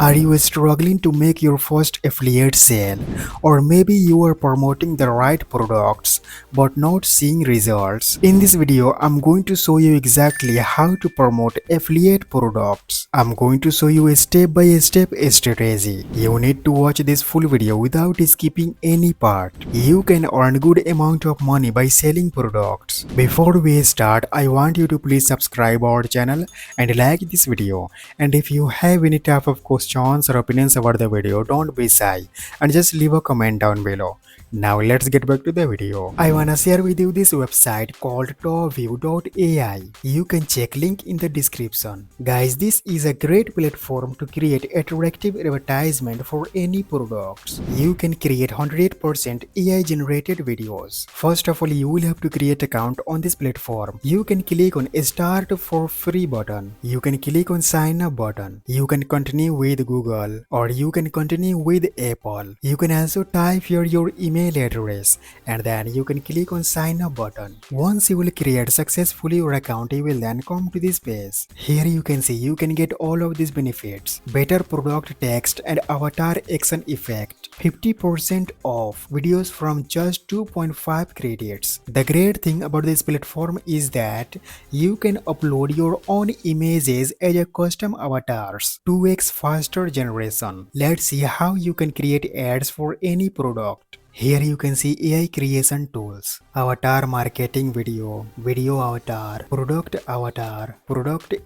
Are you struggling to make your first affiliate sale? Or maybe you are promoting the right products but not seeing results? In this video, I'm going to show you exactly how to promote affiliate products. I'm going to show you a step-by-step strategy. You need to watch this full video without skipping any part. You can earn good amount of money by selling products. Before we start, I want you to please subscribe our channel and like this video. And if you have any type of questions or opinions about the video, don't be shy and just leave a comment down below. Now let's get back to the video. I wanna share with you this website called Topview.ai. You can check link in the description. Guys, this is a great platform to create attractive advertisement for any products. You can create 100% AI generated videos. First of all, you will have to create account on this platform. You can click on start for free button. You can click on sign up button. You can continue with Google or you can continue with Apple. You can also type here your email address and then you can click on sign up button. Once you will create successfully your account, you will then come to this page. Here you can see you can get all of these benefits: better product text and avatar action effect, 50% off, videos from just 2.5 credits. The great thing about this platform is that you can upload your own images as a custom avatars, 2x faster generation. Let's see how you can create ads for any product. Here you can see AI creation tools, avatar marketing video, video avatar, product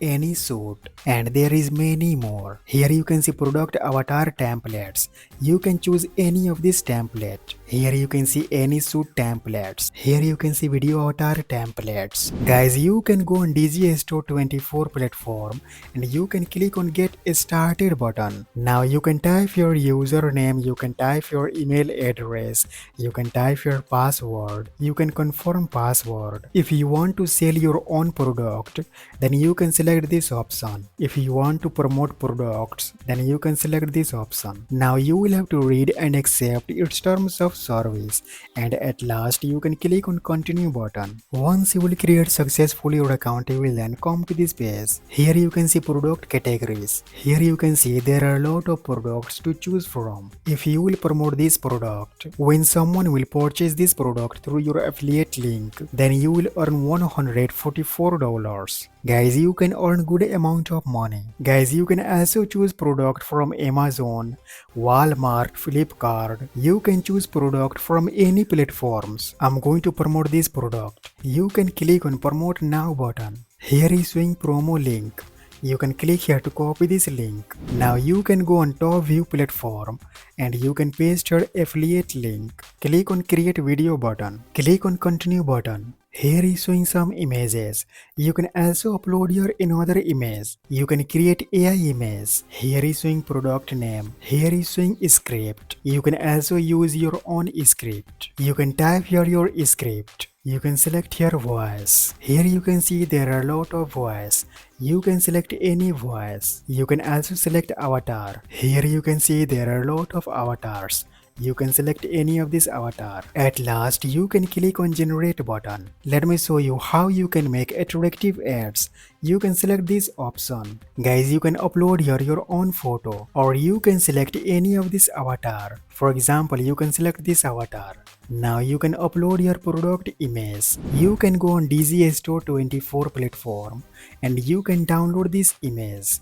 any suit, and there is many more. Here you can see product avatar templates. You can choose any of these templates. Here you can see any suit templates. Here you can see video avatar templates. Guys, you can go on 𝒕𝒉𝒂𝒏𝒌 platform and you can click on get started button. Now you can type your username, you can type your email address, you can type your password, you can confirm password. If you want to sell your own product, then you can select this option. If you want to promote products, then you can select this option. Now you will have to read and accept its terms of service, and at last you can click on continue button. Once you will create successfully your account, you will then come to this page. Here you can see product categories. Here you can see there are a lot of products to choose from. If you will promote this product, when someone will purchase this product through your affiliate link, then you will earn $144. Guys, you can earn good amount of money. Guys, you can also choose product from Amazon, Walmart, Flipkart. You can choose product from any platforms. I'm going to promote this product. You can click on promote now button. Here is showing promo link. You can click here to copy this link. Now you can go on Topview platform and you can paste your affiliate link. Click on create video button. Click on continue button. Here is showing some images. You can also upload your another image. You can create AI image. Here is showing product name. Here is showing script. You can also use your own script. You can type here your script. You can select your voice. Here you can see there are a lot of voice. You can select any voice. You can also select avatar. Here you can see there are a lot of avatars. You can select any of this avatar. At last, you can click on generate button. Let me show you how you can make attractive ads. You can select this option. Guys, you can upload here your own photo or you can select any of this avatar. For example, you can select this avatar. Now you can upload your product image. You can go on 𝒕𝒉𝒂𝒏𝒌 platform and you can download this image.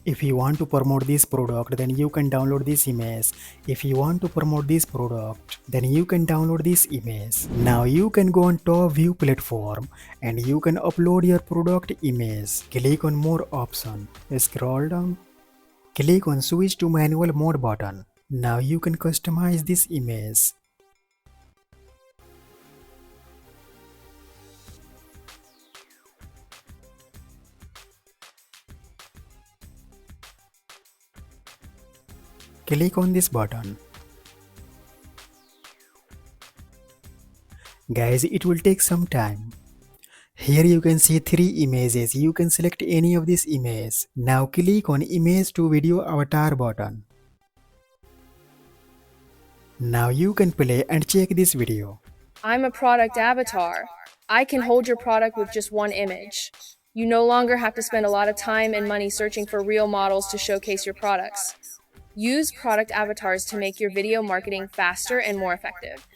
If you want to promote this product, then you can download this image. If you want to promote this product, then you can download this image. Now you can go on Topview platform and you can upload your product image. Click on more option. Scroll down. Click on switch to manual mode button. Now you can customize this image. Click on this button. Guys, it will take some time. Here you can see 3 images. You can select any of these images. Now click on image to video avatar button. Now you can play and check this video. I'm a product avatar. I can hold your product with just one image. You no longer have to spend a lot of time and money searching for real models to showcase your products. Use product avatars to make your video marketing faster and more effective.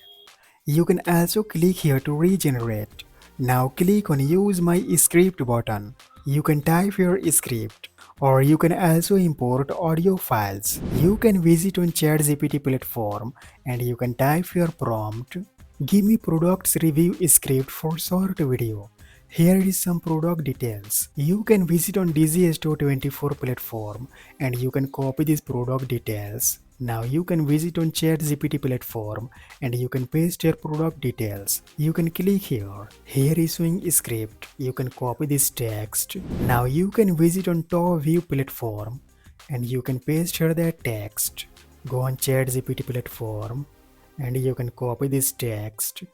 You can also click here to regenerate. Now click on Use My Script button. You can type your script, or you can also import audio files. You can visit on ChatGPT platform and you can type your prompt. Give me products review script for short video. Here is some product details. You can visit on 𝒕𝒉𝒂𝒏𝒌 platform and you can copy these product details. Now you can visit on ChatGPT platform and you can paste your product details. You can click here. Here is showing script. You can copy this text. Now you can visit on Topview platform and you can paste here that text. Go on ChatGPT platform and you can copy this text.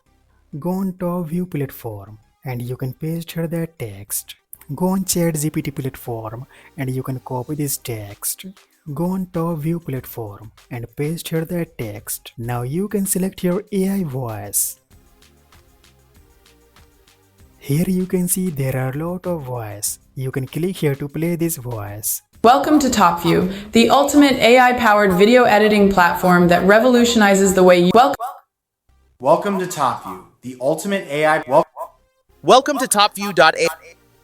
Go on Topview platform and you can paste here that text. Go on ChatGPT platform and you can copy this text. Go on Topview platform and paste here that text. Now you can select your AI voice. Here you can see there are a lot of voice. You can click here to play this voice. Welcome to Topview, the ultimate AI-powered video editing platform that revolutionizes the way you Welcome to Topview, the ultimate AI. Welcome to Topview.ai.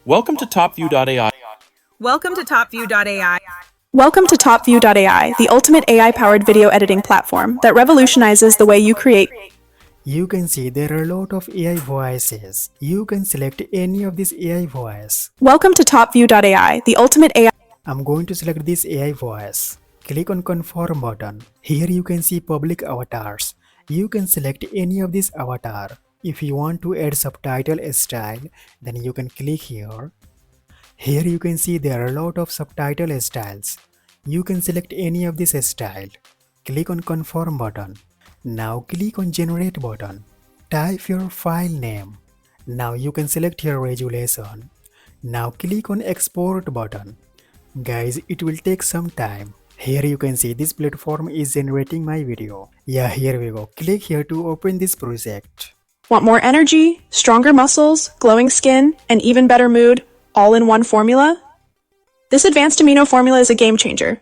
Welcome to Topview.ai. Welcome to Topview.ai. Welcome to Topview.ai, the ultimate AI-powered video editing platform that revolutionizes the way you create. You can see there are a lot of AI voices. You can select any of this AI voice. Welcome to Topview.ai, the ultimate AI. I'm going to select this AI voice. Click on Confirm button. Here you can see public avatars. You can select any of this avatar. If you want to add subtitle style, then you can click here. Here you can see there are a lot of subtitle styles. You can select any of this style. Click on Confirm button. Now click on Generate button. Type your file name. Now you can select your resolution. Now click on Export button. Guys, it will take some time. Here you can see this platform is generating my video. Yeah, here we go. Click here to open this project. Want more energy, stronger muscles, glowing skin, and even better mood, all in one formula? This advanced amino formula is a game changer.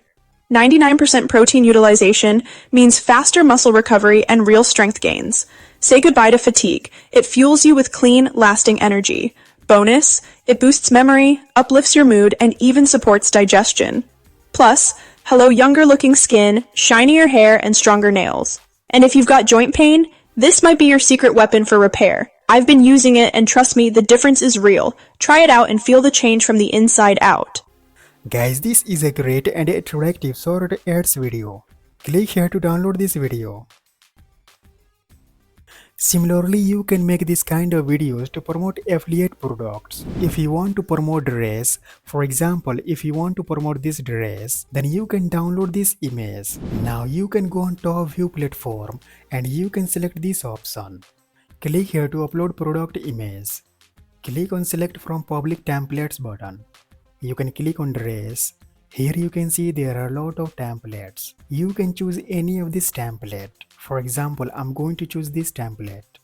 99% protein utilization means faster muscle recovery and real strength gains. Say goodbye to fatigue. It fuels you with clean, lasting energy. Bonus, it boosts memory, uplifts your mood, and even supports digestion. Plus, hello younger looking skin, shinier hair, and stronger nails. And if you've got joint pain, this might be your secret weapon for repair. I've been using it and trust me, the difference is real. Try it out and feel the change from the inside out. Guys, this is a great and attractive short ads video. Click here to download this video. Similarly, you can make this kind of videos to promote affiliate products. If you want to promote dress, for example, if you want to promote this dress, then you can download this image. Now you can go on Topview platform and you can select this option. Click here to upload product image. Click on Select from Public Templates button. You can click on dress. Here you can see there are a lot of templates. You can choose any of this template. For example, I'm going to choose this template.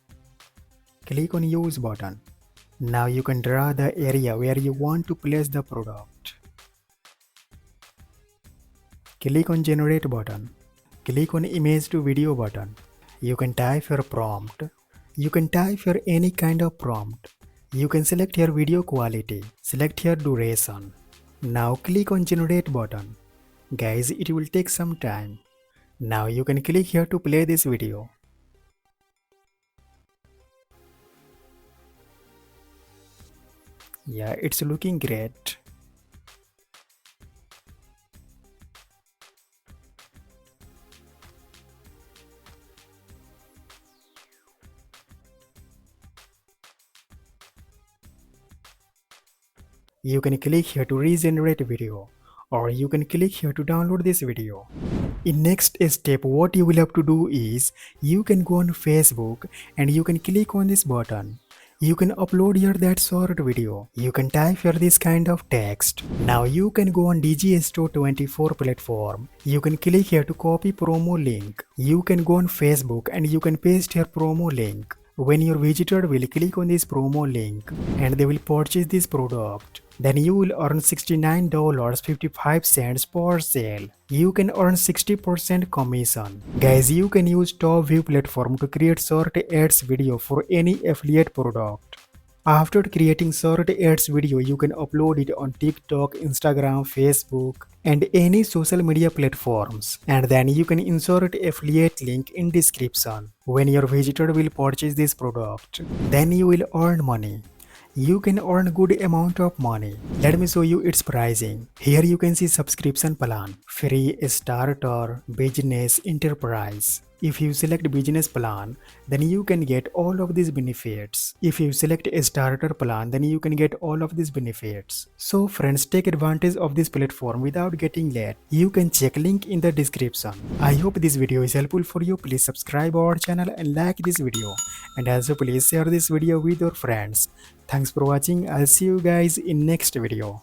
Click on Use button. Now you can draw the area where you want to place the product. Click on Generate button. Click on Image to Video button. You can type your prompt. You can type your any kind of prompt. You can select your video quality. Select your duration. Now click on Generate button. Guys, it will take some time. Now you can click here to play this video. Yeah, it's looking great. You can click here to regenerate video, or you can click here to download this video. In next step, what you will have to do is, you can go on Facebook and you can click on this button. You can upload here that short video. You can type here this kind of text. Now you can go on 𝒕𝒉𝒂𝒏𝒌 platform. You can click here to copy promo link. You can go on Facebook and you can paste here promo link. When your visitor will click on this promo link and they will purchase this product, then you will earn $69.55 per sale. You can earn 60% commission. Guys, you can use Topview platform to create short ads video for any affiliate product. After creating short ads video, you can upload it on TikTok, Instagram, Facebook, and any social media platforms. And then you can insert affiliate link in description. When your visitor will purchase this product, then you will earn money. You can earn good amount of money. Let me show you its pricing. Here you can see subscription plan, free, starter, business, enterprise. If you select business plan, then you can get all of these benefits. If you select a starter plan, then you can get all of these benefits. So friends, take advantage of this platform without getting late. You can check link in the description. I hope this video is helpful for you. Please subscribe our channel and like this video. And also please share this video with your friends. Thanks for watching. I'll see you guys in next video.